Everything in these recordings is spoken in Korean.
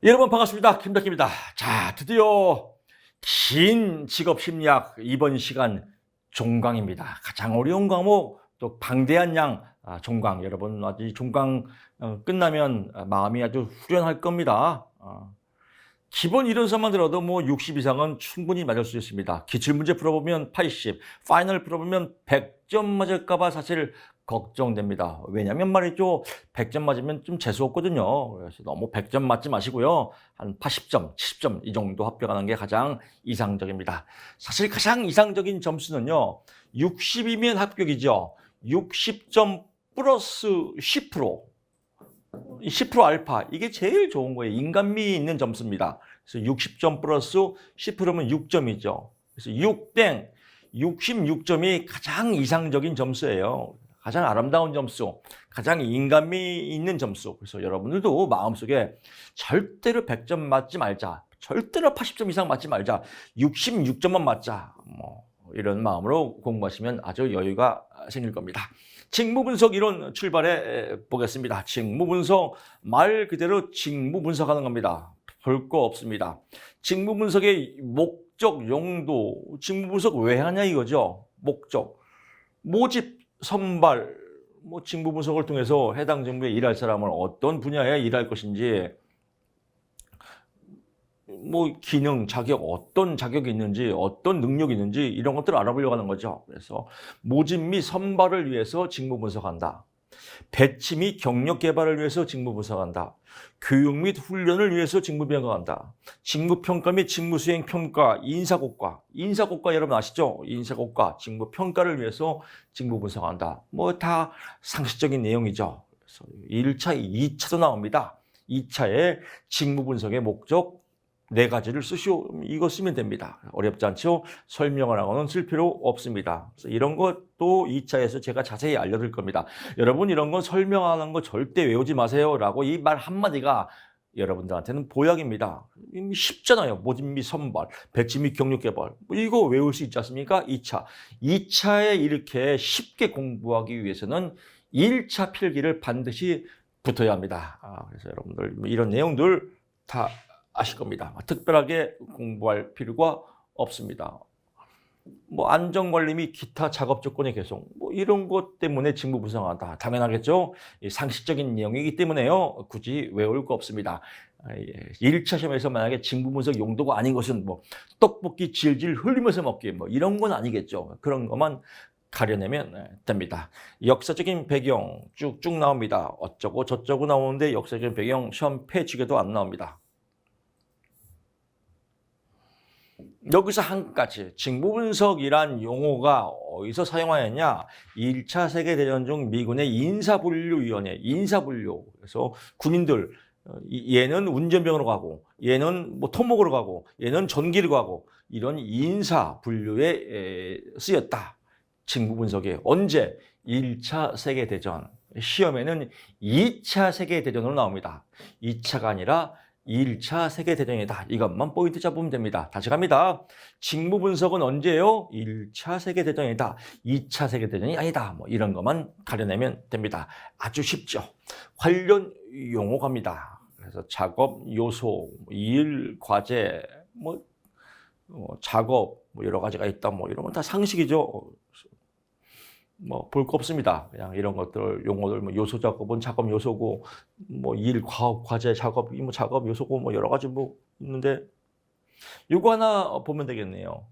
여러분 반갑습니다. 김덕기입니다. 자, 드디어 긴 직업 심리학 이번 시간 종강입니다. 가장 어려운 과목, 또 방대한 양 종강. 여러분 아주 종강 끝나면 마음이 아주 후련할 겁니다. 기본 이론서만 들어도 뭐 60 이상은 충분히 맞을 수 있습니다. 기출문제 풀어보면 80, 파이널 풀어보면 100점 맞을까봐 사실 걱정됩니다. 왜냐면 말이죠. 100점 맞으면 좀 재수없거든요. 그래서 너무 100점 맞지 마시고요. 한 80점, 70점 이 정도 합격하는 게 가장 이상적입니다. 사실 가장 이상적인 점수는요. 60이면 합격이죠. 60점 플러스 10%. 10% 알파 이게 제일 좋은 거예요. 인간미 있는 점수입니다. 그래서 60점 플러스 10%면 6점이죠. 그래서 6땡 66점이 가장 이상적인 점수예요. 가장 아름다운 점수, 가장 인간미 있는 점수. 그래서 여러분들도 마음속에 절대로 100점 맞지 말자. 절대로 80점 이상 맞지 말자. 66점만 맞자. 뭐 이런 마음으로 공부하시면 아주 여유가 생길 겁니다. 직무분석 이론 출발해 보겠습니다. 직무분석 말 그대로 직무분석하는 겁니다. 볼 거 없습니다. 직무분석의 목적, 용도, 직무분석 왜 하냐 이거죠. 목적, 모집, 선발, 뭐 직무분석을 통해서 해당 정부에 일할 사람을 어떤 분야에 일할 것인지, 뭐 기능, 자격, 어떤 자격이 있는지, 어떤 능력이 있는지 이런 것들을 알아보려고 하는 거죠. 그래서 모집 및 선발을 위해서 직무 분석한다. 배치 및 경력 개발을 위해서 직무 분석한다. 교육 및 훈련을 위해서 직무 평가한다. 직무 평가 및 직무 수행 평가, 인사고과. 인사고과 여러분 아시죠? 인사고과, 직무 평가를 위해서 직무 분석한다. 뭐 다 상식적인 내용이죠. 그래서 1차, 2차도 나옵니다. 2차에 직무 분석의 목적, 네 가지를 쓰시오. 이거 쓰면 됩니다. 어렵지 않죠? 설명을 하고는 쓸 필요 없습니다. 그래서 이런 것도 2차에서 제가 자세히 알려드릴 겁니다. 여러분 이런 거 설명하는 거 절대 외우지 마세요. 라고 이 말 한마디가 여러분들한테는 보약입니다. 쉽잖아요. 모집 및 선발, 배치 및 경력 개발. 이거 외울 수 있지 않습니까? 2차. 2차에 이렇게 쉽게 공부하기 위해서는 1차 필기를 반드시 붙어야 합니다. 그래서 여러분들 이런 내용들 다 아실 겁니다. 특별하게 공부할 필요가 없습니다. 뭐 안전관리 및 기타 작업 조건의 개선, 뭐 이런 것 때문에 직무 분석한다. 당연하겠죠. 상식적인 내용이기 때문에요. 굳이 외울 거 없습니다. 1차 시험에서 만약에 직무 분석 용도가 아닌 것은 뭐 떡볶이 질질 흘리면서 먹기 뭐 이런 건 아니겠죠. 그런 것만 가려내면 됩니다. 역사적인 배경 쭉쭉 나옵니다. 어쩌고 저쩌고 나오는데 역사적인 배경 시험 폐지에도 안 나옵니다. 여기서 한 가지 직무분석이란 용어가 어디서 사용하였냐. 1차 세계대전 중 미군의 인사분류위원회, 인사분류. 그래서 군인들 얘는 운전병으로 가고 얘는 뭐 토목으로 가고 얘는 전기로 가고 이런 인사분류에 쓰였다. 직무분석이 언제? 1차 세계대전. 시험에는 2차 세계대전으로 나옵니다. 2차가 아니라 1차 세계대전이다. 이것만 포인트 잡으면 됩니다. 다시 갑니다. 직무 분석은 언제요? 1차 세계대전이다. 2차 세계대전이 아니다. 뭐 이런 것만 가려내면 됩니다. 아주 쉽죠. 관련 용어 갑니다. 그래서 작업, 요소, 일, 과제, 뭐 작업, 뭐 여러 가지가 있다. 뭐 이런 건 다 상식이죠. 뭐 볼 거 없습니다. 그냥 이런 것들 용어들 뭐 요소 작업은 작업 요소고 뭐 일 과업 과제 작업 뭐 작업 요소고 뭐 여러 가지 뭐 있는데 요거 하나 보면 되겠네요.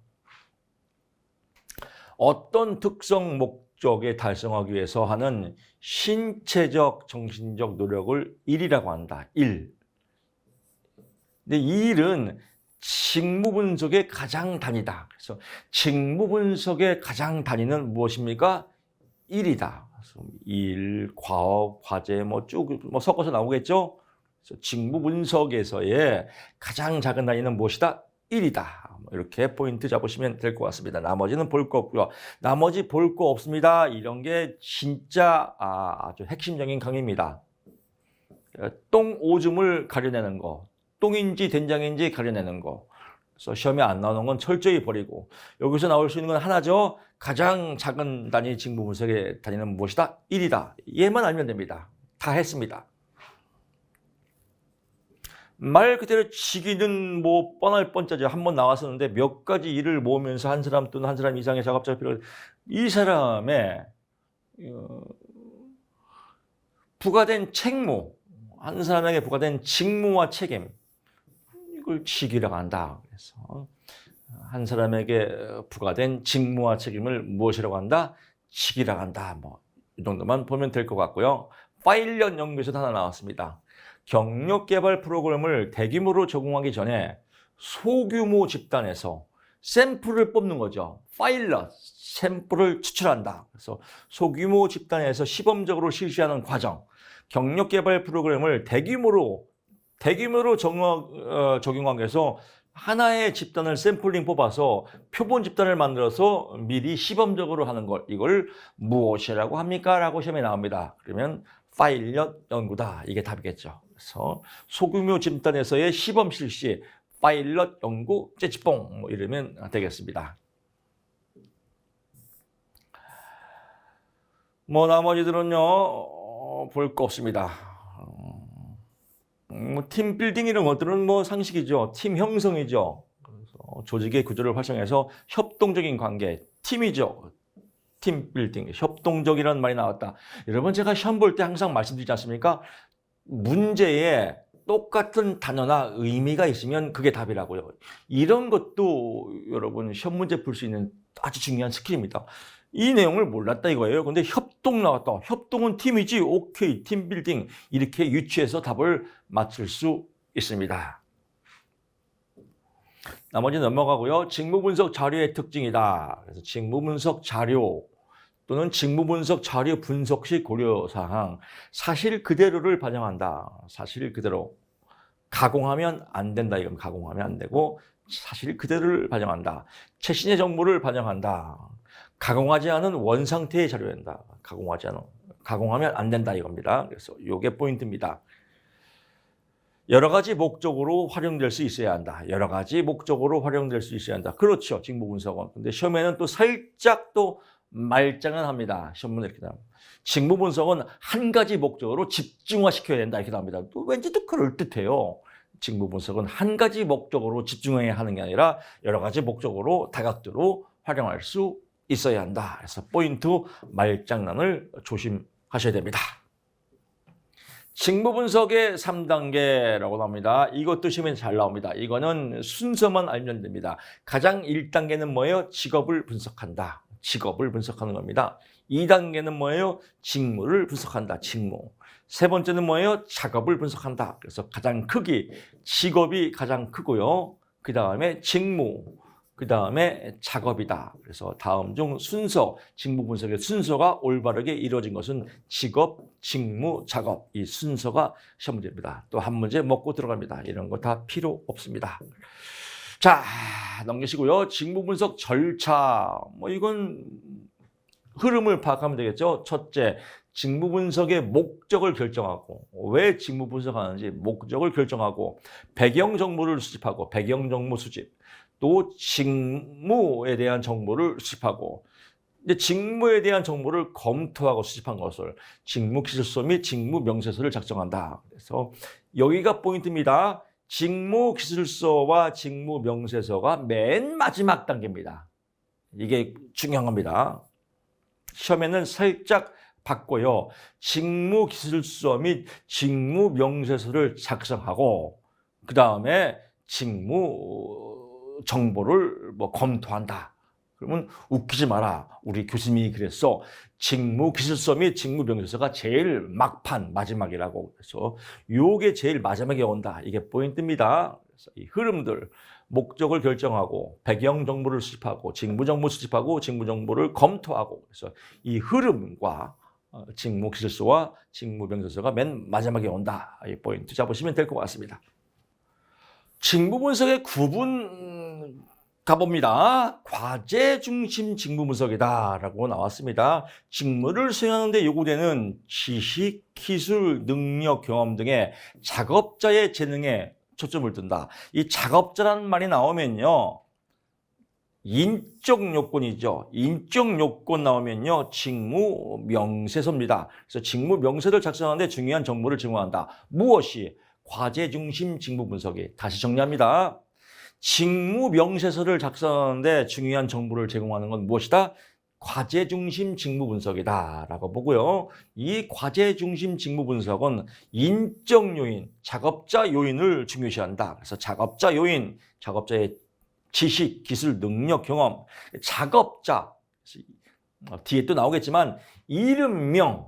어떤 특성 목적에 달성하기 위해서 하는 신체적 정신적 노력을 일이라고 한다. 일. 근데 이 일은 직무 분석의 가장 단위다. 그래서 직무 분석의 가장 단위는 무엇입니까? 일이다. 일, 과업, 과제 뭐 쭉 뭐 섞어서 나오겠죠. 그래서 직무 분석에서의 가장 작은 단위는 무엇이다? 일이다. 이렇게 포인트 잡으시면 될 것 같습니다. 나머지는 볼 거 없고요. 나머지 볼 거 없습니다. 이런 게 진짜 아주 핵심적인 강의입니다. 똥 오줌을 가려내는 거, 똥인지 된장인지 가려내는 거. 그래서 시험에 안 나오는 건 철저히 버리고 여기서 나올 수 있는 건 하나죠. 가장 작은 단위 직무 분석의 단위는 무엇이다? 1이다. 얘만 알면 됩니다. 다 했습니다. 말 그대로 직위는 뭐 뻔할 뻔짜죠. 한번 나왔었는데 몇 가지 일을 모으면서 한 사람 또는 한 사람 이상의 작업자가 필요해. 이 사람의 부과된 책무, 한 사람에게 부과된 직무와 책임, 이걸 직위라고 한다. 그래서 한 사람에게 부과된 직무와 책임을 무엇이라고 한다? 직위라고 한다. 뭐 이 정도만 보면 될 것 같고요. 파일럿 연구에서도 하나 나왔습니다. 경력 개발 프로그램을 대규모로 적용하기 전에 소규모 집단에서 샘플을 뽑는 거죠. 파일럿, 샘플을 추출한다. 그래서 소규모 집단에서 시범적으로 실시하는 과정. 경력 개발 프로그램을 대규모로 적용하기 위해서 하나의 집단을 샘플링 뽑아서 표본 집단을 만들어서 미리 시범적으로 하는 것. 이걸 무엇이라고 합니까? 라고 시험에 나옵니다. 그러면 파일럿 연구다. 이게 답이겠죠. 그래서 소규모 집단에서의 시범 실시, 파일럿 연구, 째찌뽕 뭐 이러면 되겠습니다. 뭐 나머지들은요 볼 거 없습니다. 팀 빌딩 이런 것들은 뭐 상식이죠. 팀 형성이죠. 그래서 조직의 구조를 활성해서 협동적인 관계, 팀이죠. 팀 빌딩, 협동적이라는 말이 나왔다. 여러분 제가 시험 볼 때 항상 말씀드리지 않습니까? 문제에 똑같은 단어나 의미가 있으면 그게 답이라고요. 이런 것도 여러분 시험 문제 풀 수 있는 아주 중요한 스킬입니다. 이 내용을 몰랐다 이거예요. 근데 협동 나왔다. 협동은 팀이지. 오케이. 팀 빌딩. 이렇게 유추해서 답을 맞출 수 있습니다. 나머지 넘어가고요. 직무 분석 자료의 특징이다. 그래서 직무 분석 자료 또는 직무 분석 자료 분석 시 고려사항. 사실 그대로를 반영한다. 사실 그대로. 가공하면 안 된다. 이건 가공하면 안 되고 사실 그대로를 반영한다. 최신의 정보를 반영한다. 가공하지 않은 원상태의 자료된다. 가공하면 안 된다 이겁니다. 그래서 이게 포인트입니다. 여러 가지 목적으로 활용될 수 있어야 한다. 여러 가지 목적으로 활용될 수 있어야 한다. 그렇죠. 직무 분석은. 근데 시험에는 또 살짝 또 말장난 합니다. 시험문에 이렇게 나옵니다. 직무 분석은 한 가지 목적으로 집중화시켜야 된다. 이렇게 나옵니다. 또 왠지 또 그럴듯해요. 직무 분석은 한 가지 목적으로 집중해야 하는 게 아니라 여러 가지 목적으로 다각도로 활용할 수 있어야 한다. 그래서 포인트 말장난을 조심하셔야 됩니다. 직무 분석의 3단계라고 나옵니다. 이것도 시험에 잘 나옵니다. 이거는 순서만 알면 됩니다. 가장 1단계는 뭐예요? 직업을 분석한다. 직업을 분석하는 겁니다. 2단계는 뭐예요? 직무를 분석한다. 직무. 세 번째는 뭐예요? 작업을 분석한다. 그래서 가장 크기, 직업이 가장 크고요. 그 다음에 직무, 그 다음에 작업이다. 그래서 다음 중 순서, 직무 분석의 순서가 올바르게 이루어진 것은 직업, 직무, 작업. 이 순서가 시험 문제입니다. 또 한 문제 먹고 들어갑니다. 이런 거 다 필요 없습니다. 자, 넘기시고요. 직무 분석 절차. 뭐 이건 흐름을 파악하면 되겠죠. 첫째, 직무 분석의 목적을 결정하고 왜 직무 분석하는지 목적을 결정하고 배경 정보를 수집하고 배경 정보 수집. 또 직무에 대한 정보를 수집하고 이제 직무에 대한 정보를 검토하고 수집한 것을 직무 기술서 및 직무 명세서를 작성한다. 그래서 여기가 포인트입니다. 직무 기술서와 직무 명세서가 맨 마지막 단계입니다. 이게 중요한 겁니다. 시험에는 살짝 바꿔요. 직무 기술서 및 직무 명세서를 작성하고 그 다음에 직무 정보를 검토한다. 그러면 웃기지 마라. 우리 교수님이 그랬어. 직무 기술서 및 직무 명세서가 제일 막판 마지막이라고. 그래서 요게 제일 마지막에 온다. 이게 포인트입니다. 그래서 이 흐름들 목적을 결정하고 배경 정보를 수집하고 직무 정보 수집하고 직무 정보를 검토하고 그래서 이 흐름과 직무 기술서와 직무 명세서가 맨 마지막에 온다. 이 포인트 잡으시면 될 것 같습니다. 직무 분석의 구분 가봅니다. 과제 중심 직무 분석이다라고 나왔습니다. 직무를 수행하는 데 요구되는 지식, 기술, 능력, 경험 등의 작업자의 재능에 초점을 둔다. 이 작업자라는 말이 나오면요. 인적 요건이죠. 인적 요건 나오면요. 직무 명세서입니다. 그래서 직무 명세를 작성하는 데 중요한 정보를 제공한다. 무엇이? 과제 중심 직무 분석이. 다시 정리합니다. 직무 명세서를 작성하는데 중요한 정보를 제공하는 건 무엇이다? 과제 중심 직무 분석이다라고 보고요. 이 과제 중심 직무 분석은 인적 요인, 작업자 요인을 중요시한다. 그래서 작업자 요인, 작업자의 지식, 기술, 능력, 경험, 작업자 뒤에 또 나오겠지만 이름명,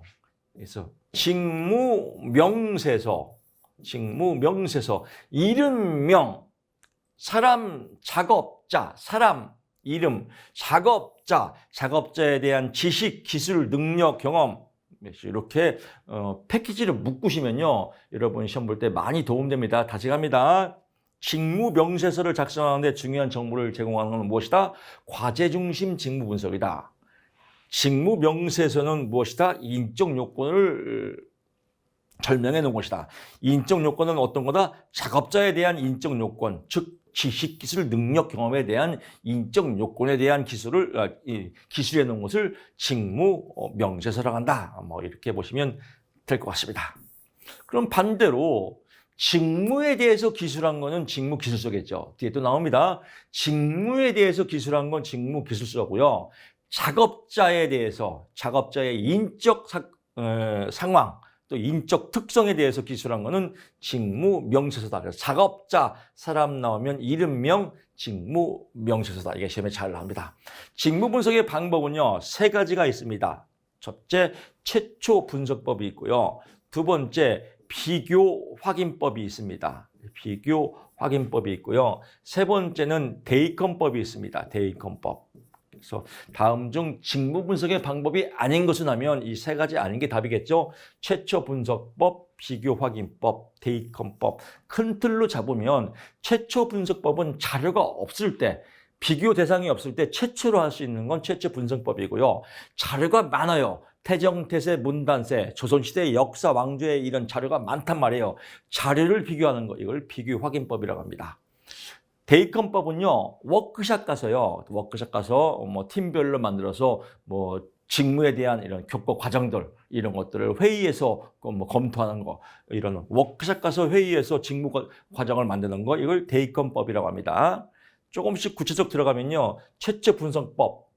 그래서 직무 명세서, 이름명, 사람, 작업자, 사람, 이름, 작업자, 작업자에 대한 지식, 기술, 능력, 경험 이렇게 패키지를 묶으시면요. 여러분 시험 볼 때 많이 도움됩니다. 다시 갑니다. 직무 명세서를 작성하는데 중요한 정보를 제공하는 건 무엇이다? 과제 중심 직무 분석이다. 직무 명세서는 무엇이다? 인적 요건을 설명해 놓은 것이다. 인적 요건은 어떤 거다? 작업자에 대한 인적 요건, 즉 지식, 기술, 능력, 경험에 대한 인적 요건에 대한 기술해 놓은 것을 직무 명세서라고 한다. 뭐 이렇게 보시면 될 것 같습니다. 그럼 반대로 직무에 대해서 기술한 거는 직무 기술서겠죠. 뒤에 또 나옵니다. 직무에 대해서 기술한 건 직무 기술서고요. 작업자에 대해서 작업자의 인적 상황 또 인적 특성에 대해서 기술한 거는 직무 명세서다. 그래서 작업자 사람 나오면 이름명 직무 명세서다. 이게 시험에 잘 나옵니다. 직무 분석의 방법은요 3가지가 있습니다. 첫째 최초 분석법이 있고요. 두 번째 비교 확인법이 있습니다. 비교 확인법이 있고요. 세 번째는 대입헌법이 있습니다. 대입헌법. 그래서 다음 중 직무 분석의 방법이 아닌 것은 하면 이 3가지 아닌 게 답이겠죠. 최초 분석법, 비교 확인법, 대입헌법. 큰 틀로 잡으면 최초 분석법은 자료가 없을 때, 비교 대상이 없을 때 최초로 할 수 있는 건 최초 분석법이고요. 자료가 많아요. 태정, 태세, 문단세, 조선시대의 역사, 왕조의 이런 자료가 많단 말이에요. 자료를 비교하는 거, 이걸 비교 확인법이라고 합니다. 대입헌법은요, 워크샵 가서 뭐 팀별로 만들어서 뭐 직무에 대한 이런 교과 과정들, 이런 것들을 회의에서 뭐 검토하는 거, 이런 워크샵 가서 회의에서 직무 과정을 만드는 거, 이걸 대입헌법이라고 합니다. 조금씩 구체적 들어가면요, 최초 분석법.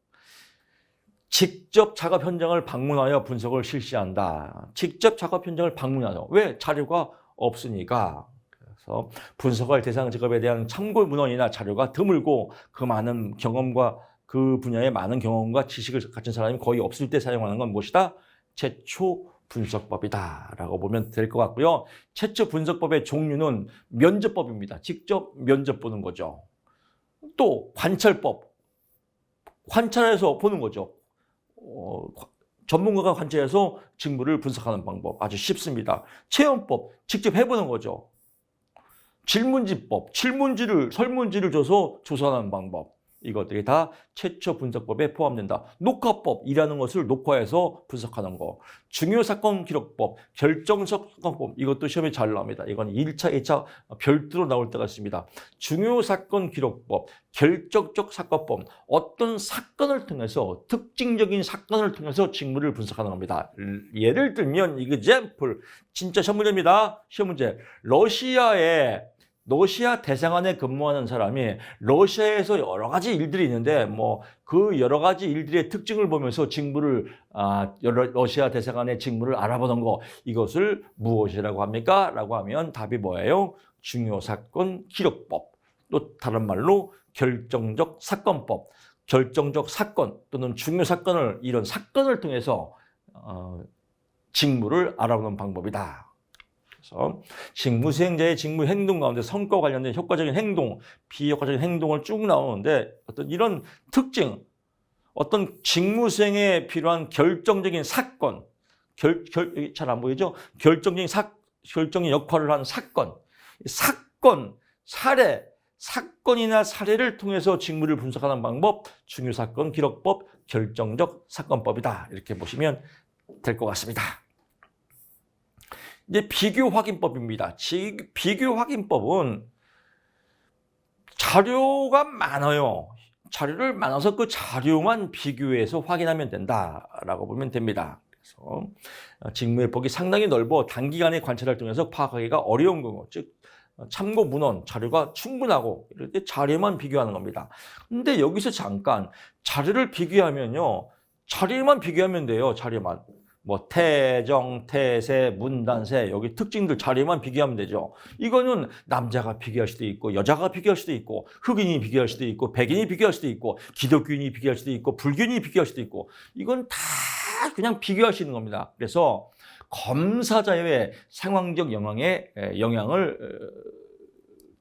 직접 작업 현장을 방문하여 분석을 실시한다. 직접 작업 현장을 방문하여. 왜? 자료가 없으니까. 그래서 분석할 대상 직업에 대한 참고 문헌이나 자료가 드물고 그 많은 경험과 그 분야의 많은 경험과 지식을 가진 사람이 거의 없을 때 사용하는 건 무엇이다? 최초 분석법이다 라고 보면 될 것 같고요. 최초 분석법의 종류는 면접법입니다. 직접 면접 보는 거죠. 또 관찰법, 관찰해서 보는 거죠. 전문가가 관찰해서 직무를 분석하는 방법 아주 쉽습니다. 체험법, 직접 해보는 거죠. 질문지법, 설문지를 줘서 조사하는 방법. 이것들이 다 최초 분석법에 포함된다. 녹화법, 일하는 것을 녹화해서 분석하는 거. 중요사건 기록법, 결정적 사건법, 이것도 시험에 잘 나옵니다. 이건 1차, 2차 별도로 나올 때가 있습니다. 중요사건 기록법, 결정적 사건법, 어떤 사건을 통해서, 특징적인 사건을 통해서 직무를 분석하는 겁니다. 예를 들면, example, 진짜 시험 문제입니다. 시험 문제. 러시아 대사관에 근무하는 사람이 러시아에서 여러 가지 일들이 있는데 뭐 그 여러 가지 일들의 특징을 보면서 러시아 대사관의 직무를 알아보는 거, 이것을 무엇이라고 합니까? 라고 하면 답이 뭐예요? 중요사건 기록법, 또 다른 말로 결정적 사건법. 결정적 사건 또는 중요사건을, 이런 사건을 통해서 직무를 알아보는 방법이다. 그래서 직무 수행자의 직무 행동 가운데 성과 관련된 효과적인 행동, 비효과적인 행동을 쭉 나오는데 어떤 이런 특징, 어떤 직무 수행에 필요한 결정적인 사건, 잘 안 보이죠? 결정적인 역할을 하는 사건, 사건이나 사례를 통해서 직무를 분석하는 방법, 중요사건 기록법, 결정적 사건법이다. 이렇게 보시면 될 것 같습니다. 이제 비교 확인법입니다. 비교 확인법은 자료가 많아요. 자료를 많아서 그 자료만 비교해서 확인하면 된다라고 보면 됩니다. 그래서 직무의 폭이 상당히 넓어 단기간의 관찰을 통해서 파악하기가 어려운 경우, 즉 참고 문헌 자료가 충분하고 이럴 때 자료만 비교하는 겁니다. 근데 여기서 잠깐 자료를 비교하면요, 자료만 비교하면 돼요. 자료만. 뭐 태정, 태세, 문단세 여기 특징들 자료만 비교하면 되죠. 이거는 남자가 비교할 수도 있고 여자가 비교할 수도 있고 흑인이 비교할 수도 있고 백인이 비교할 수도 있고 기독교인이 비교할 수도 있고 불교인이 비교할 수도 있고 이건 다 그냥 비교할 수 있는 겁니다. 그래서 검사자의 상황적 영향을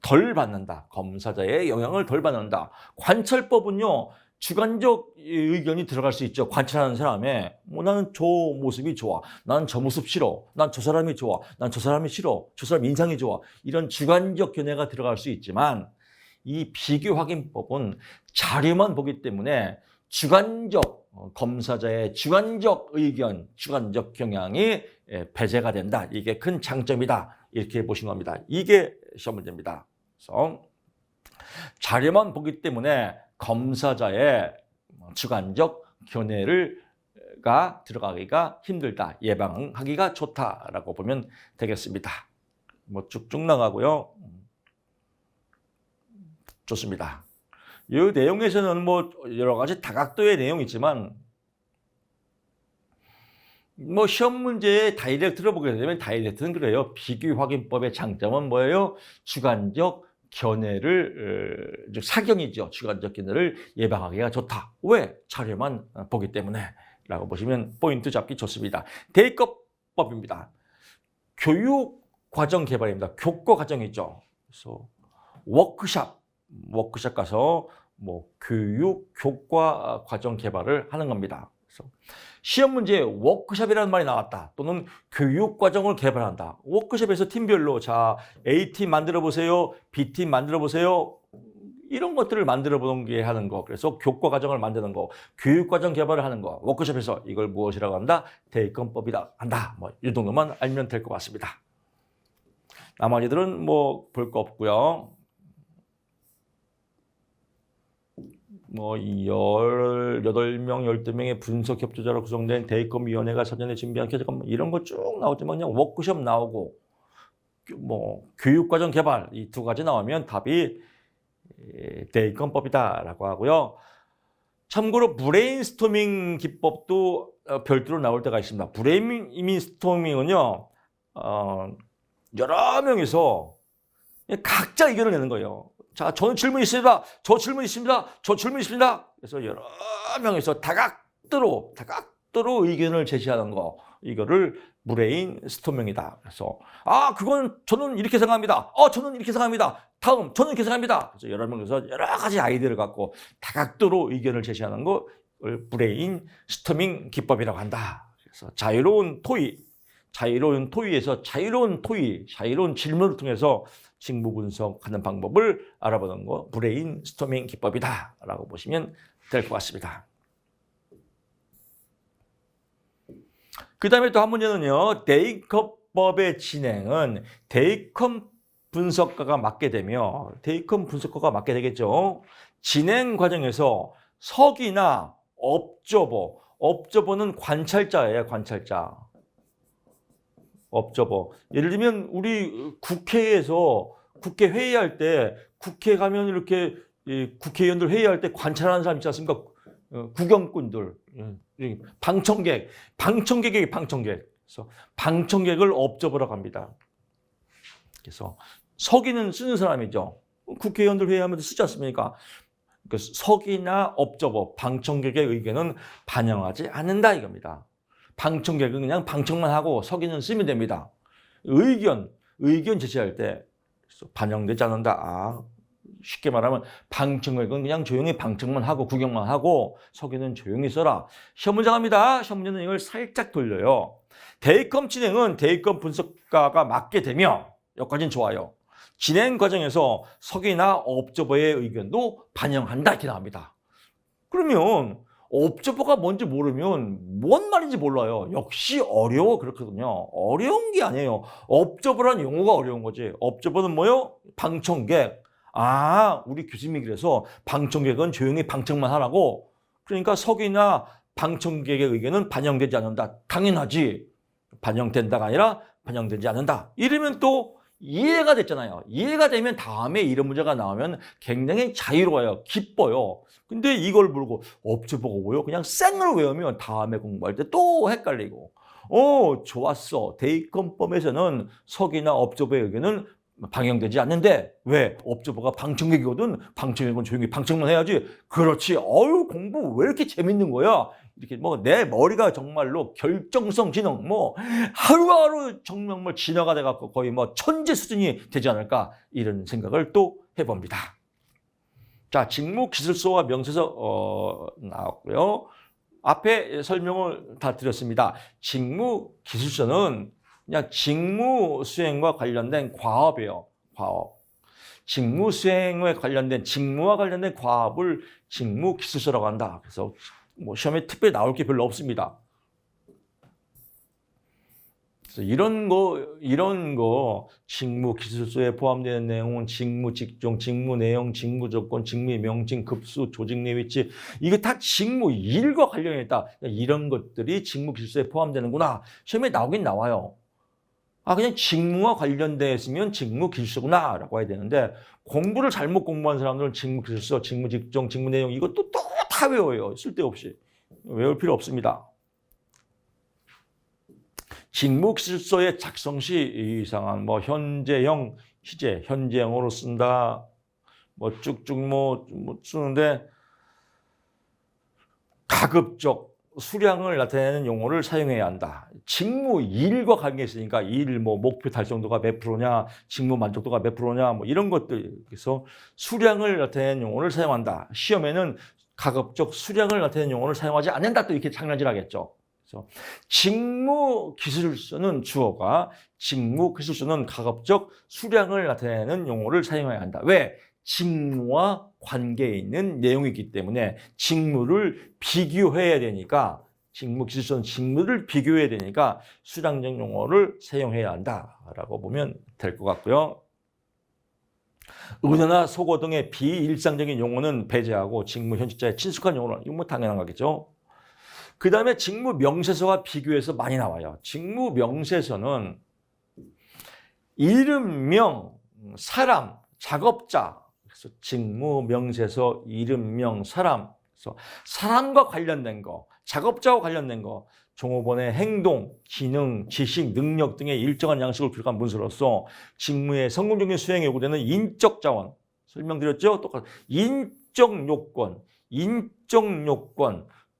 덜 받는다. 검사자의 영향을 덜 받는다. 관찰법은요, 주관적 의견이 들어갈 수 있죠. 관찰하는 사람의 나는 저 모습이 좋아, 나는 저 모습 싫어, 난 저 사람이 좋아, 난 저 사람이 싫어, 저 사람 인상이 좋아, 이런 주관적 견해가 들어갈 수 있지만 이 비교 확인법은 자료만 보기 때문에 주관적 검사자의 주관적 의견, 주관적 경향이 배제가 된다. 이게 큰 장점이다. 이렇게 보신 겁니다. 이게 시험 문제입니다. 그래서 자료만 보기 때문에 검사자의 주관적 견해가 들어가기가 힘들다. 예방하기가 좋다라고 보면 되겠습니다. 뭐 쭉쭉 나가고요. 좋습니다. 이 내용에서는 뭐 여러 가지 다각도의 내용이 있지만 뭐 시험 문제에 다이렉트로 보게 되면 다이렉트는 그래요. 비교 확인법의 장점은 뭐예요? 주관적 견해를 사경이죠. 주관적 견해를 예방하기가 좋다. 왜? 자료만 보기 때문에 라고 보시면 포인트 잡기 좋습니다. 대입법입니다. 교육과정 개발입니다. 교과 과정이죠. 그래서 워크샵 가서 뭐 교육 교과 과정 개발을 하는 겁니다. 그래서 시험 문제에 워크샵이라는 말이 나왔다. 또는 교육 과정을 개발한다. 워크숍에서 팀별로 자 A팀 만들어 보세요. B팀 만들어 보세요. 이런 것들을 만들어 보는 게 하는 거. 그래서 교과 과정을 만드는 거, 교육 과정 개발을 하는 거. 워크숍에서 이걸 무엇이라고 한다? 대입법이다 한다. 뭐 이 정도만 알면 될 것 같습니다. 나머지들은 뭐 볼 거 없고요. 뭐 18명, 12명의 분석 협조자로 구성된 대입법위원회가 사전에 준비한 개정안 이런 거 쭉 나오지만 그냥 워크숍 나오고 뭐 교육과정 개발 이 두 가지 나오면 답이 대입법이다라고 하고요. 참고로 브레인스토밍 기법도 별도로 나올 때가 있습니다. 브레인스토밍은요, 여러 명이서 각자 의견을 내는 거예요. 자, 저는 질문이 있습니다. 저 질문이 있습니다. 저 질문이 있습니다. 그래서 여러 명이서 다각도로 의견을 제시하는 거. 이거를 브레인스토밍이다. 그래서 그건 저는 이렇게 생각합니다. 저는 이렇게 생각합니다. 다음 저는 이렇게 생각합니다. 그래서 여러 명이서 여러 가지 아이디어를 갖고 다각도로 의견을 제시하는 것을 브레인스토밍 기법이라고 한다. 그래서 자유로운 토의에서 자유로운 질문을 통해서 직무 분석하는 방법을 알아보는 거 브레인스토밍 기법이다라고 보시면 될 것 같습니다. 그 다음에 또 한 문제는요. 대입법의 진행은 대입 분석가가 맡게 되겠죠. 진행 과정에서 서기나 업저버는 관찰자예요. 관찰자. 업저버. 예를 들면 우리 국회에서 국회 회의할 때 국회 가면 이렇게 국회의원들 회의할 때 관찰하는 사람 있지 않습니까? 구경꾼들, 방청객이 그래서 방청객을 업저버라고 합니다. 그래서 서기는 쓰는 사람이죠. 국회의원들 회의하면서 쓰지 않습니까? 그 서기나 업저버, 방청객의 의견은 반영하지 않는다 이겁니다. 방청객은 그냥 방청만 하고 서기는 쓰면 됩니다. 의견 제시할 때 반영되지 않는다. 쉽게 말하면 방청객은 그냥 조용히 방청만 하고 구경만 하고 서기는 조용히 써라. 시험 문제 갑니다. 시험 문제는 이걸 살짝 돌려요. 대입 진행은 대입 분석가가 맡게 되면 여기까지는 좋아요. 진행 과정에서 서기나 업저버의 의견도 반영한다 이렇게 나옵니다. 그러면 업저버가 뭔지 모르면 뭔 말인지 몰라요. 역시 어려워 그렇거든요. 어려운 게 아니에요. 업저버란 용어가 어려운 거지. 업저버는 뭐요? 방청객. 우리 교수님이 그래서 방청객은 조용히 방청만 하라고. 그러니까 서기나 방청객의 의견은 반영되지 않는다. 당연하지. 반영된다가 아니라 반영되지 않는다. 이러면 또 이해가 됐잖아요. 이해가 되면 다음에 이런 문제가 나오면 굉장히 자유로워요. 기뻐요. 근데 이걸 모르고 업주보고 뭐요? 그냥 생을 외우면 다음에 공부할 때 또 헷갈리고. 좋았어. 대입권법에서는 서기나 업주보의 의견은 반영되지 않는데 왜? 업주보가 방청객이거든. 방청객은 조용히 방청만 해야지. 그렇지. 공부 왜 이렇게 재밌는 거야? 이렇게 뭐 내 머리가 정말로 결정성 지능 하루하루 정말 진화가 돼갖고 거의 뭐 천재 수준이 되지 않을까 이런 생각을 또 해봅니다. 자, 직무기술서와 명세서 나왔고요. 앞에 설명을 다 드렸습니다. 직무기술서는 그냥 직무 수행과 관련된 과업이에요. 과업. 직무 수행에 관련된 직무와 관련된 과업을 직무기술서라고 한다. 그래서 뭐 시험에 특별히 나올 게 별로 없습니다. 그래서 이런 거 직무기술서에 포함되는 내용은 직무 직종, 직무 내용, 직무 조건, 직무의 명칭, 급수, 조직 내 위치 이게 다 직무 일과 관련이 있다. 이런 것들이 직무기술서에 포함되는구나. 시험에 나오긴 나와요. 그냥 직무와 관련되어 있으면 직무기술서구나 라고 해야 되는데 공부를 잘못 공부한 사람들은 직무기술서, 직무 직종, 직무 내용 이것도 또 다 외워요. 쓸데없이. 외울 필요 없습니다. 직무기술서의 작성 시 이상한 현재형, 시제, 현재형으로 쓴다. 쭉쭉 쓰는데 가급적 수량을 나타내는 용어를 사용해야 한다. 직무 일과 관계 있으니까 일 목표 달성도가 몇 프로냐, 직무 만족도가 몇 프로냐 이런 것들. 그래서 수량을 나타내는 용어를 사용한다. 시험에는 가급적 수량을 나타내는 용어를 사용하지 않는다. 또 이렇게 장난질하겠죠. 그래서 직무기술서는 주어가, 직무기술서는 가급적 수량을 나타내는 용어를 사용해야 한다. 왜? 직무와 관계에 있는 내용이기 때문에 직무를 비교해야 되니까 직무기술서는 직무를 비교해야 되니까 수량적 용어를 사용해야 한다라고 보면 될 것 같고요. 은어나 속어 등의 비일상적인 용어는 배제하고 직무 현직자의 친숙한 용어는 이건 당연한 거겠죠. 그 다음에 직무 명세서와 비교해서 많이 나와요. 직무 명세서는 이름명, 사람, 작업자. 그래서 직무 명세서, 이름명, 사람. 그래서 사람과 관련된 거, 작업자와 관련된 거, 종업원의 행동, 기능, 지식, 능력 등의 일정한 양식을 기록한 문서로서 직무의 성공적인 수행에 요구되는 인적 자원, 설명드렸죠? 똑같아요. 인적 요건,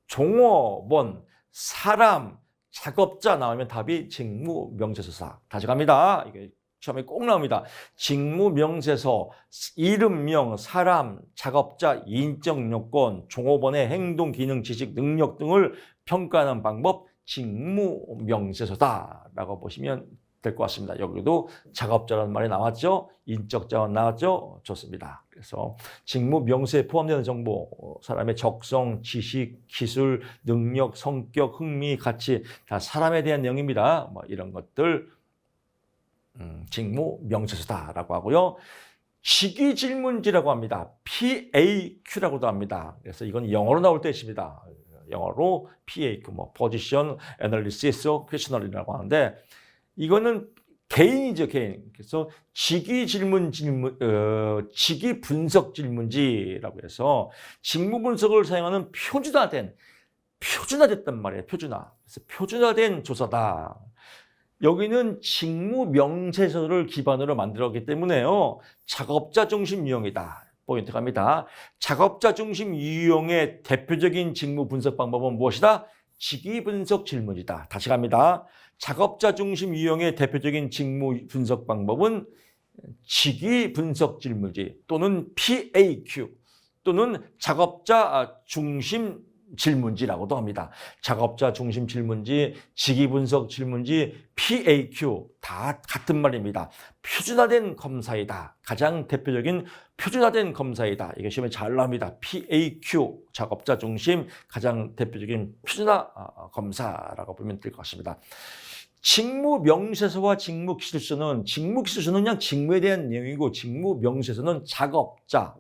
종업원, 사람, 작업자 나오면 답이 직무 명세서다. 다시 갑니다. 이게 시험에 꼭 나옵니다. 직무 명세서, 이름명, 사람, 작업자, 인적 요건, 종업원의 행동, 기능, 지식, 능력 등을 평가하는 방법, 직무 명세서다라고 보시면 될 것 같습니다. 여기도 작업자라는 말이 나왔죠? 인적 자원 나왔죠? 좋습니다. 그래서 직무 명세에 포함되는 정보, 사람의 적성, 지식, 기술, 능력, 성격, 흥미, 가치 다 사람에 대한 내용입니다. 이런 것들 직무 명세서다라고 하고요. 직위질문지라고 합니다. PAQ라고도 합니다. 그래서 이건 영어로 나올 때 있습니다. 영어로 PAQ, Position Analysis Questionnaire라고 하는데 이거는 개인이죠, 개인. 그래서 직위 분석 질문지라고 해서 직무 분석을 사용하는 표준화됐단 말이에요. 그래서 표준화된 조사다. 여기는 직무 명세서를 기반으로 만들었기 때문에요. 작업자 중심 유형이다. 포인트 갑니다. 작업자 중심 유형의 대표적인 직무 분석 방법은 무엇이다? 직위 분석 질문이다. 다시 갑니다. 작업자 중심 유형의 대표적인 직무 분석 방법은 직위 분석 질문지 또는 PAQ 또는 작업자 중심 질문지라고도 합니다. 작업자 중심 질문지, 직위 분석 질문지, PAQ 다 같은 말입니다. 표준화된 검사이다. 가장 대표적인 표준화된 검사이다. 이게 시험에 잘 나옵니다. PAQ 작업자 중심 가장 대표적인 표준화 검사라고 보면 될 것 같습니다. 직무 명세서와 직무 기술서는 그냥 직무에 대한 내용이고 직무 명세서는 작업자,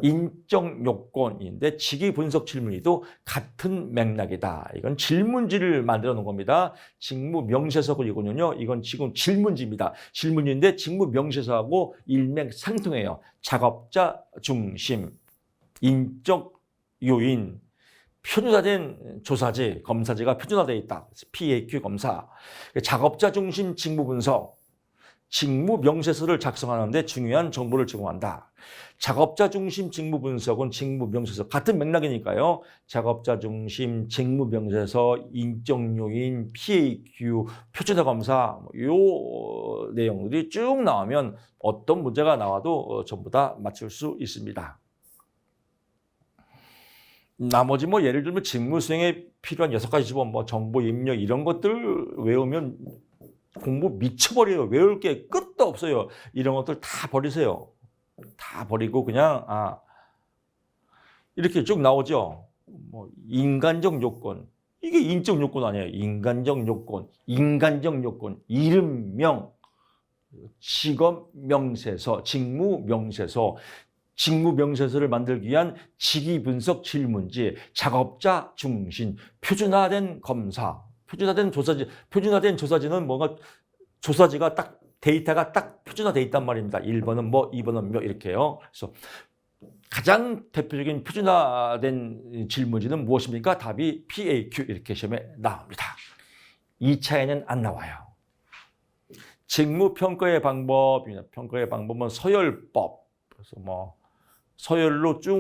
인적 요건인데 직위 분석 질문이도 같은 맥락이다. 이건 질문지를 만들어 놓은 겁니다. 직무 명세서고 이건 지금 질문지입니다. 질문지인데 직무 명세서하고 일맥상통해요. 작업자 중심, 인적 요인, 표준화된 조사지, 검사지가 표준화되어 있다. PAQ 검사. 작업자 중심 직무 분석, 직무 명세서를 작성하는데 중요한 정보를 제공한다. 작업자 중심 직무 분석은 직무 명세서 같은 맥락이니까요. 작업자 중심 직무 명세서, 인적 요인, PAQ, 표준화 검사 요 내용들이 쭉 나오면 어떤 문제가 나와도 전부 다 맞출 수 있습니다. 나머지 예를 들면 직무 수행에 필요한 6가지 지번, 정보 입력 이런 것들 외우면 공부 미쳐버려요. 외울 게 끝도 없어요. 이런 것들 다 버리세요. 다 버리고 그냥 이렇게 쭉 나오죠. 인간적 요건. 이게 인적 요건 아니에요. 인간적 요건, 이름명, 직업 명세서, 직무 명세서, 직무 명세서를 만들기 위한 직위 분석 질문지, 작업자 중심, 표준화된 검사, 표준화된 조사지. 표준화된 조사지는 뭔가 조사지가 딱 데이터가 딱 표준화되어 있단 말입니다. 1번은 2번은 이렇게요. 그래서 가장 대표적인 표준화된 질문지는 무엇입니까? 답이 PAQ 이렇게 시험에 나옵니다. 2차에는 안 나와요. 직무 평가의 방법입니다. 평가의 방법은 서열법. 그래서 서열로 쭉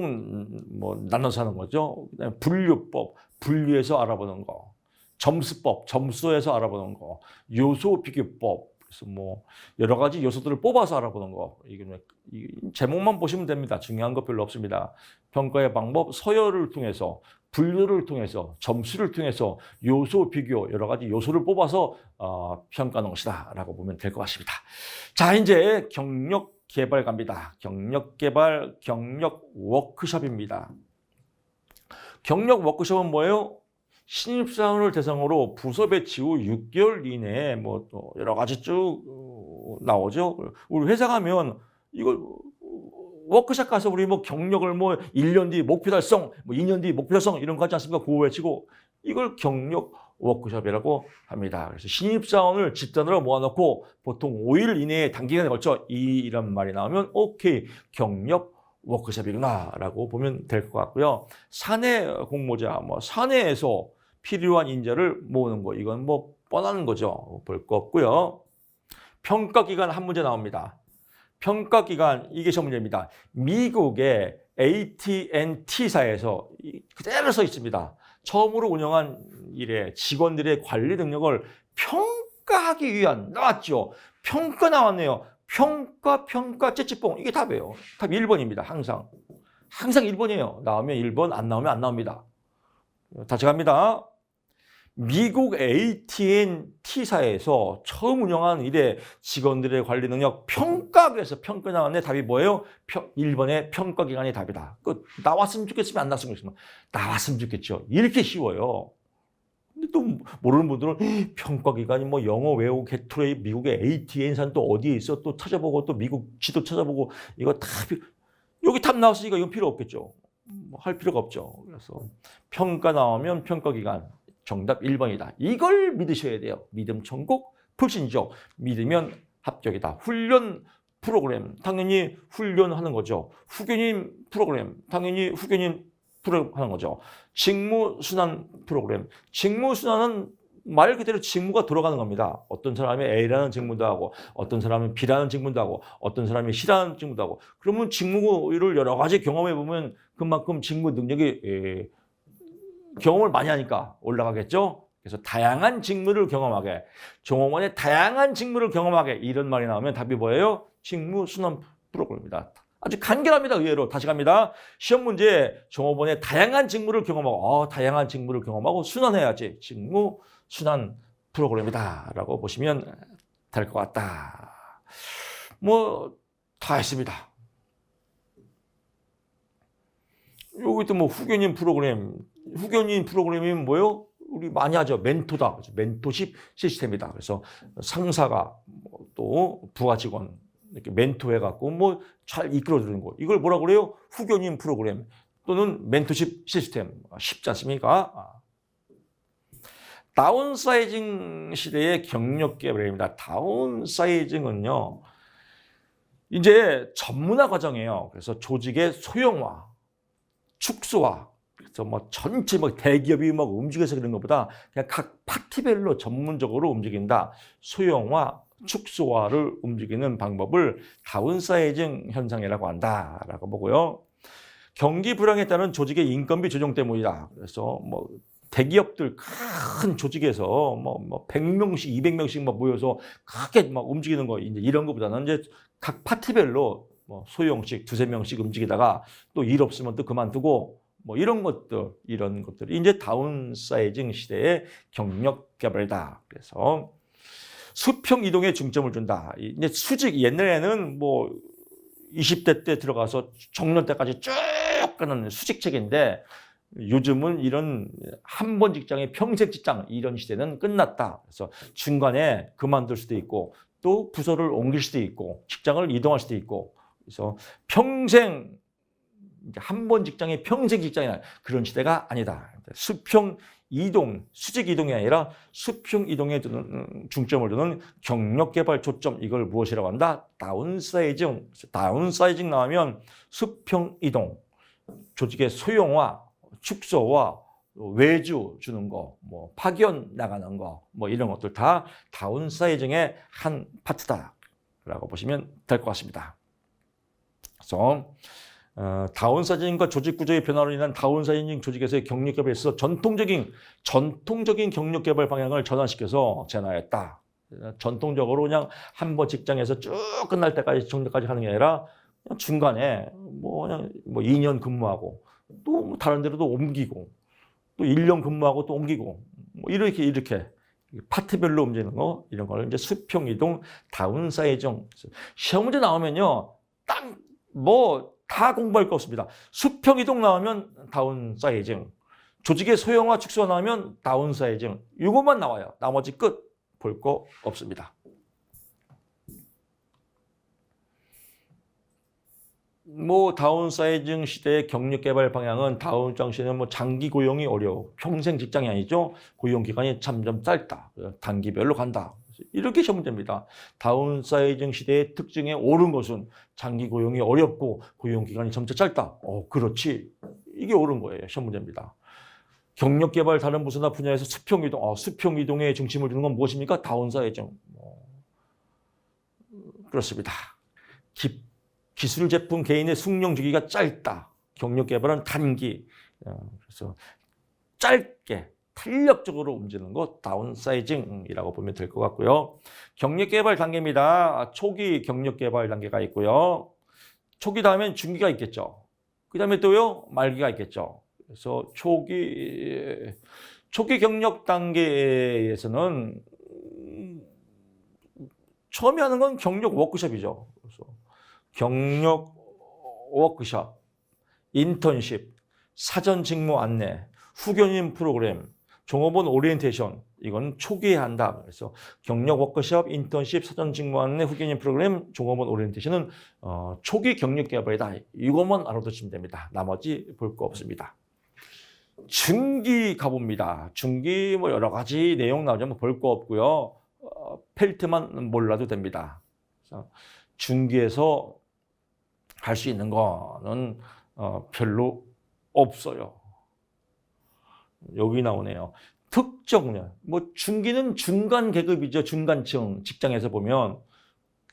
나눠서 하는 거죠. 그다음에 분류법, 분류해서 알아보는 거. 점수법, 점수에서 알아보는 거. 요소 비교법. 그래서 여러 가지 요소들을 뽑아서 알아보는 거. 이게 제목만 보시면 됩니다. 중요한 거 별로 없습니다. 평가의 방법, 서열을 통해서, 분류를 통해서, 점수를 통해서 요소 비교, 여러 가지 요소를 뽑아서 평가하는 것이다라고 보면 될 것 같습니다. 자, 이제 경력 개발 갑니다. 경력 개발, 경력 워크숍입니다. 경력 워크숍은 뭐예요? 신입사원을 대상으로 부서 배치 후 6개월 이내에 또 여러 가지 쭉 나오죠. 우리 회사 가면 이걸 워크숍 가서 우리 경력을 1년 뒤 목표 달성, 2년 뒤 목표 달성 이런 거 하지 않습니까? 구호 외치고 이걸 경력 워크숍이라고 합니다. 그래서 신입사원을 집단으로 모아놓고 보통 5일 이내에 단기간에 걸쳐 이런 말이 나오면 오케이, 경력 워크숍이구나 라고 보면 될 것 같고요. 사내 공모자, 사내에서 필요한 인재를 모으는 거, 이건 뻔한 거죠. 볼 거 없고요. 평가기간 한 문제 나옵니다. 평가기간, 이게 시험 문제입니다. 미국의 AT&T사에서 그대로 써 있습니다. 처음으로 운영한 일에 직원들의 관리 능력을 평가하기 위한, 나왔죠. 평가 나왔네요. 평가, 찌찌뽕. 이게 답이에요. 답 1번입니다. 항상 1번이에요. 나오면 1번, 안 나오면 안 나옵니다. 다시 갑니다. 미국 AT&T사에서 처음 운영한 일에 직원들의 관리 능력 평가에서 평가 나왔네. 답이 뭐예요? 1번의 평가 기간이 답이다. 나왔으면 좋겠으면 안 나왔으면 좋겠으면 나왔으면 좋겠죠. 이렇게 쉬워요. 근데 또 모르는 분들은 평가 기간이 영어 외우고 게토레이 미국의 AT&T사는 또 어디에 있어? 또 찾아보고 또 미국 지도 찾아보고 이거 다 여기 답 나왔으니까 이건 필요 없겠죠. 할 필요가 없죠. 그래서 평가 나오면 평가 기간 정답 1번이다. 이걸 믿으셔야 돼요. 믿음 천국 불신족. 믿으면 합격이다. 훈련 프로그램 당연히 훈련하는 거죠. 후견인 프로그램 당연히 후견인 프로그램 하는 거죠. 직무 순환 프로그램. 직무 순환은 말 그대로 직무가 돌아가는 겁니다. 어떤 사람이 A라는 직무도 하고 어떤 사람은 B라는 직무도 하고 어떤 사람이 C라는 직무도 하고 그러면 직무를 여러 가지 경험해 보면 그만큼 직무 능력이 경험을 많이 하니까 올라가겠죠. 그래서 다양한 직무를 경험하게, 종업원의 다양한 직무를 경험하게 이런 말이 나오면 답이 뭐예요? 직무 순환 프로그램입니다. 아주 간결합니다. 의외로. 다시 갑니다. 시험 문제 종업원의 다양한 직무를 경험하고 다양한 직무를 경험하고 순환해야지. 직무 순환 프로그램이다 라고 보시면 될 것 같다. 다 했습니다. 여기 또 후견인 프로그램. 후견인 프로그램이 뭐예요? 우리 많이 하죠. 멘토다. 그래서 멘토십 시스템이다. 그래서 상사가 또 부하 직원에 이렇게 멘토해갖고 뭐 잘 이끌어주는 거. 이걸 뭐라 그래요? 후견인 프로그램 또는 멘토십 시스템. 쉽지 않습니까? 다운사이징 시대의 경력 개발입니다. 다운사이징은요, 이제 전문화 과정이에요. 그래서 조직의 소형화, 축소화, 그래서 뭐 전체 뭐 대기업이 막 움직여서 그런 것보다 그냥 각 파트별로 전문적으로 움직인다. 소형화, 축소화를 움직이는 방법을 다운사이징 현상이라고 한다라고 보고요. 경기 불황에 따른 조직의 인건비 조정 때문이다. 그래서 뭐 대기업들 큰 조직에서 뭐 100명씩, 200명씩 막 모여서 크게 막 움직이는 거 이제 이런 것보다는 이제 각 파트별로 뭐 소형씩 두세 명씩 움직이다가 또 일 없으면 또 그만두고 뭐 이런 것들이 이제 다운사이징 시대의 경력 개발이다. 그래서 수평 이동에 중점을 준다. 이제 수직 옛날에는 뭐 20대 때 들어가서 정년 때까지 쭉 가는 수직책인데 요즘은 이런 한 번 직장의 평생 직장 이런 시대는 끝났다. 그래서 중간에 그만둘 수도 있고 또 부서를 옮길 수도 있고 직장을 이동할 수도 있고 그래서 평생 한 번 직장이 평생 직장이나 그런 시대가 아니다. 수평 이동, 수직 이동이 아니라 수평 이동에 중점을 두는 경력 개발 초점 이걸 무엇이라고 한다? 다운사이징. 다운사이징 나오면 수평 이동, 조직의 소형화, 축소와 외주 주는 거, 뭐 파견 나가는 거, 뭐 이런 것들 다 다운사이징의 한 파트다라고 보시면 될 것 같습니다. 그래서 다운사이징과 조직 구조의 변화로 인한 다운사이징 조직에서의 경력 개발에 있어서 전통적인 경력 개발 방향을 전환시켜서 제안하였다. 전통적으로 그냥 한 번 직장에서 쭉 끝날 때까지 정도까지 하는 게 아니라 그냥 중간에 그냥 2년 근무하고 또 다른 데로도 옮기고 또 1년 근무하고 또 옮기고 뭐 이렇게 파트별로 움직이는 거 이런 거를 이제 수평 이동 다운사이징. 시험 문제 나오면요 딱 다 공부할 거 없습니다. 수평 이동 나오면 다운사이징, 조직의 소형화 축소가 나오면 다운사이징 이것만 나와요. 나머지 끝 볼 거 없습니다. 다운사이징 시대의 경력 개발 방향은 다운사이징 시대는 장기 고용이 어려워. 평생 직장이 아니죠. 고용 기간이 점점 짧다. 단기별로 간다. 이렇게 시험 문제입니다. 다운사이징 시대의 특징에 옳은 것은 장기 고용이 어렵고 고용 기간이 점차 짧다. 그렇지. 이게 옳은 거예요. 시험 문제입니다. 경력 개발 다른 부서나 분야에서 수평 이동. 수평 이동에 중심을 두는 건 무엇입니까? 다운사이징. 그렇습니다. 기술 제품 개인의 숙련 주기가 짧다. 경력 개발은 단기. 그래서 짧게 탄력적으로 움직이는 것 다운사이징이라고 보면 될 것 같고요. 경력 개발 단계입니다. 초기 경력 개발 단계가 있고요. 초기 다음엔 중기가 있겠죠. 그 다음에 또요 말기가 있겠죠. 그래서 초기 경력 단계에서는 처음에 하는 건 경력 워크숍이죠. 그래서 경력 워크숍, 인턴십, 사전 직무 안내, 후견인 프로그램, 종업원 오리엔테이션 이건 초기에 한다. 그래서 경력 워크숍, 인턴십, 사전 직무 안내, 후견인 프로그램, 종업원 오리엔테이션은 초기 경력 개발이다. 이것만 알아두시면 됩니다. 나머지 볼 거 없습니다. 중기 가봅니다. 중기 여러 가지 내용 나오지만 볼 거 없고요. 펠트만 몰라도 됩니다. 그래서 중기에서 할 수 있는 거는 별로 없어요. 여기 나오네요. 특정년. 중기는 중간 계급이죠. 중간층 직장에서 보면.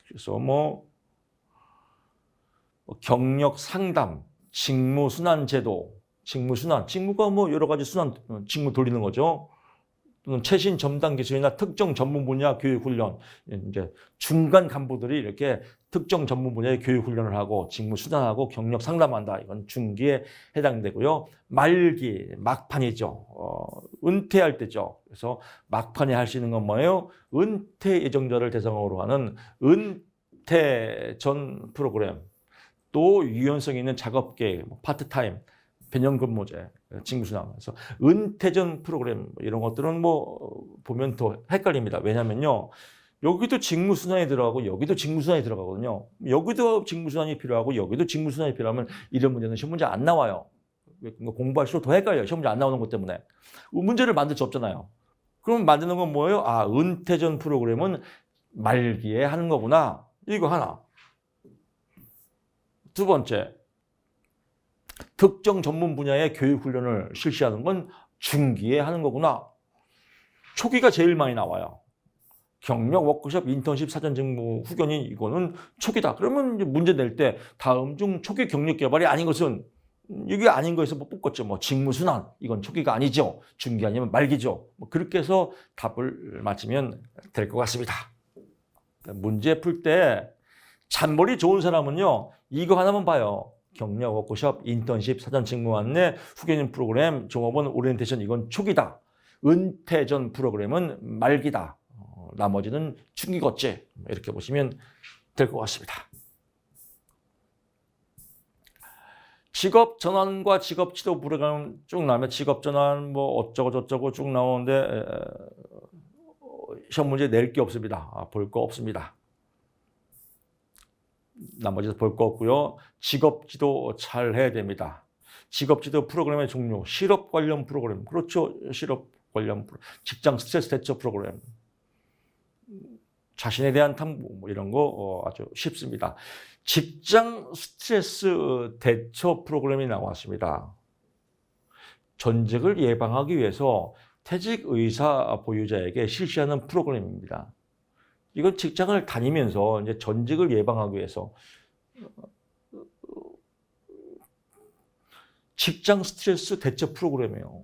그래서 경력 상담, 직무 순환 제도, 직무가 여러 가지 직무 돌리는 거죠. 또는 최신 첨단 기술이나 특정 전문 분야 교육 훈련. 이제 중간 간부들이 이렇게 특정 전문 분야의 교육 훈련을 하고 직무 수단하고 경력 상담한다. 이건 중기에 해당되고요. 말기, 막판이죠. 은퇴할 때죠. 그래서 막판에 할 수 있는 건 뭐예요? 은퇴 예정자를 대상으로 하는 은퇴 전 프로그램. 또 유연성 있는 작업 계획, 파트타임, 변형근무제, 직무순환. 그래서 은퇴 전 프로그램 이런 것들은 보면 더 헷갈립니다. 왜냐면요. 여기도 직무순환이 들어가고 여기도 직무순환이 들어가거든요. 여기도 직무순환이 필요하고 여기도 직무순환이 필요하면 이런 문제는 시험 문제 안 나와요. 공부할수록 더 헷갈려요. 시험 문제 안 나오는 것 때문에. 문제를 만들 수 없잖아요. 그럼 만드는 건 뭐예요? 아, 은퇴 전 프로그램은 말기에 하는 거구나. 이거 하나. 두 번째, 특정 전문 분야의 교육 훈련을 실시하는 건 중기에 하는 거구나. 초기가 제일 많이 나와요. 경력, 워크숍, 인턴십, 사전 직무, 후견인 이거는 초기다. 그러면 이제 문제 낼 때 다음 중 초기 경력 개발이 아닌 것은 이게 아닌 거에서 뭐 뽑겠죠. 뭐 직무순환 이건 초기가 아니죠. 중기 아니면 말기죠. 뭐 그렇게 해서 답을 맞히면 될 것 같습니다. 문제 풀 때 잔머리 좋은 사람은요 이거 하나만 봐요. 경력, 워크숍, 인턴십, 사전 직무 안내, 후견인 프로그램, 종업원 오리엔테이션 이건 초기다. 은퇴 전 프로그램은 말기다. 나머지는 중기겠지. 이렇게 보시면 될 것 같습니다. 직업 전환과 직업 지도 프로그램 쭉 나오면 직업 전환 뭐 어쩌고 저쩌고 쭉 나오는데 시험 문제 낼 게 없습니다. 볼 거 없습니다. 나머지도 볼 거 없고요. 직업 지도 잘 해야 됩니다. 직업 지도 프로그램의 종류, 실업 관련 프로그램. 그렇죠. 실업 관련 직장 스트레스 대처 프로그램. 자신에 대한 탐구 뭐 이런 거 아주 쉽습니다. 직장 스트레스 대처 프로그램이 나왔습니다. 전직을 예방하기 위해서 퇴직 의사 보유자에게 실시하는 프로그램입니다. 이건 직장을 다니면서 이제 전직을 예방하기 위해서 직장 스트레스 대처 프로그램이에요.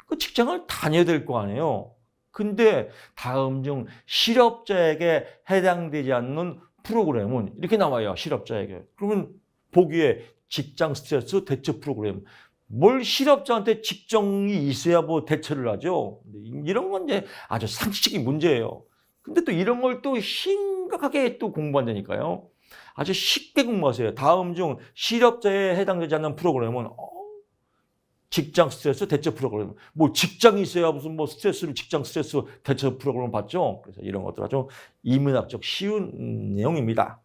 그 직장을 다녀야 될 거 아니에요. 근데 다음 중 실업자에게 해당되지 않는 프로그램은 이렇게 나와요. 실업자에게. 그러면 보기에 직장 스트레스 대처 프로그램. 뭘 실업자한테 직종이 있어야 뭐 대처를 하죠. 이런 건 이제 아주 상식적인 문제예요. 근데 또 이런 걸 또 심각하게 또 공부한다니까요. 아주 쉽게 공부하세요. 다음 중 실업자에 해당되지 않는 프로그램은 직장 스트레스 대처 프로그램. 뭐 직장이 있어야 무슨 뭐 스트레스를 직장 스트레스 대처 프로그램을 봤죠. 그래서 이런 것들 아주 인문학적 쉬운 내용입니다.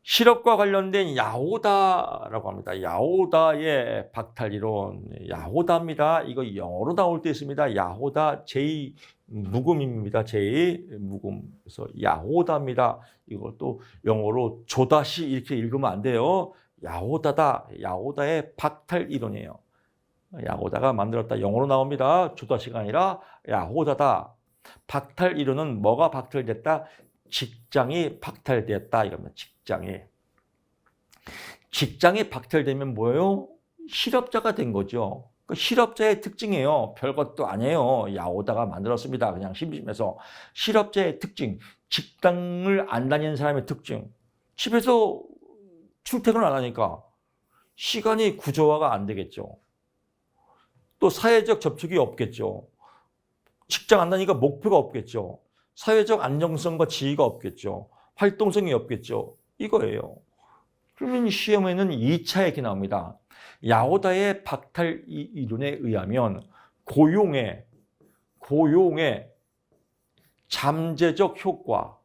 실업과 관련된 야오다라고 합니다. 야오다의 박탈 이론. 야오다입니다. 이거 영어로 나올 때 있습니다. 야오다 제2 묵음입니다. 제2 묵음. 그래서 야오다입니다. 이걸 또 영어로 조다시 이렇게 읽으면 안 돼요. 야오다다. 야오다의 박탈 이론이에요. 야오다가 만들었다. 영어로 나옵니다. 조다시가 아니라 야오다다. 박탈 이론은 뭐가 박탈됐다? 직장이 박탈됐다. 이겁니다. 직장이 박탈되면 뭐예요? 실업자가 된 거죠. 그 실업자의 특징이에요. 별것도 아니에요. 야오다가 만들었습니다. 그냥 심심해서. 실업자의 특징, 직장을 안 다니는 사람의 특징. 집에서 출퇴근을 안 하니까 시간이 구조화가 안 되겠죠. 또 사회적 접촉이 없겠죠. 직장 안 다니니까 목표가 없겠죠. 사회적 안정성과 지위가 없겠죠. 활동성이 없겠죠. 이거예요. 그러면 시험에는 2차 이렇게 나옵니다. 야오다의 박탈 이론에 의하면 고용의 잠재적 효과,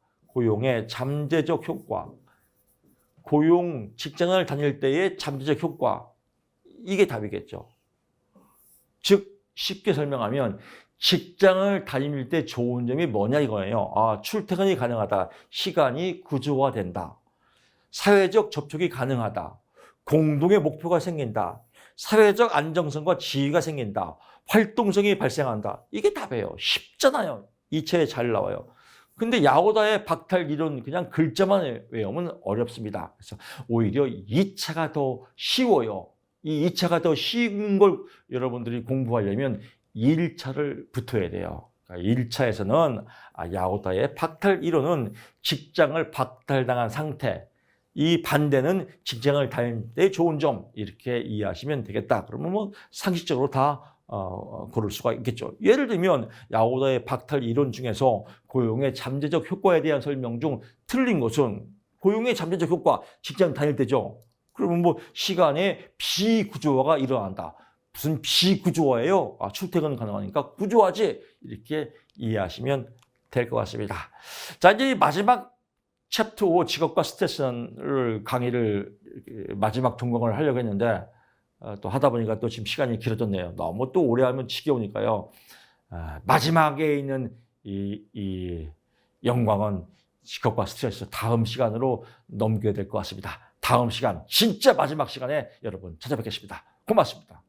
고용 직장을 다닐 때의 잠재적 효과, 이게 답이겠죠. 즉 쉽게 설명하면 직장을 다닐 때 좋은 점이 뭐냐 이거예요. 아, 출퇴근이 가능하다. 시간이 구조화된다. 사회적 접촉이 가능하다. 공동의 목표가 생긴다. 사회적 안정성과 지위가 생긴다. 활동성이 발생한다. 이게 답이에요. 쉽잖아요. 2차에 잘 나와요. 근데 야오다의 박탈 이론 그냥 글자만 외우면 어렵습니다. 그래서 오히려 2차가 더 쉬워요. 이 2차가 더 쉬운 걸 여러분들이 공부하려면 1차를 붙어야 돼요. 1차에서는 야오다의 박탈 이론은 직장을 박탈당한 상태, 이 반대는 직장을 다닐 때 좋은 점, 이렇게 이해하시면 되겠다. 그러면 뭐 상식적으로 다 고를 수가 있겠죠. 예를 들면 야오다의 박탈 이론 중에서 고용의 잠재적 효과에 대한 설명 중 틀린 것은 고용의 잠재적 효과, 직장 다닐 때죠. 그러면 뭐 시간에 비구조화가 일어난다. 무슨 비구조화예요? 출퇴근 가능하니까 구조화지. 이렇게 이해하시면 될 것 같습니다. 자, 이제 마지막 챕터 5 직업과 스트레스를 강의를 마지막 종강을 하려고 했는데 또 하다 보니까 또 지금 시간이 길어졌네요. 너무 또 오래 하면 지겨우니까요. 마지막에 있는 이 영광은 직업과 스트레스 다음 시간으로 넘겨야 될 것 같습니다. 다음 시간 진짜 마지막 시간에 여러분 찾아뵙겠습니다. 고맙습니다.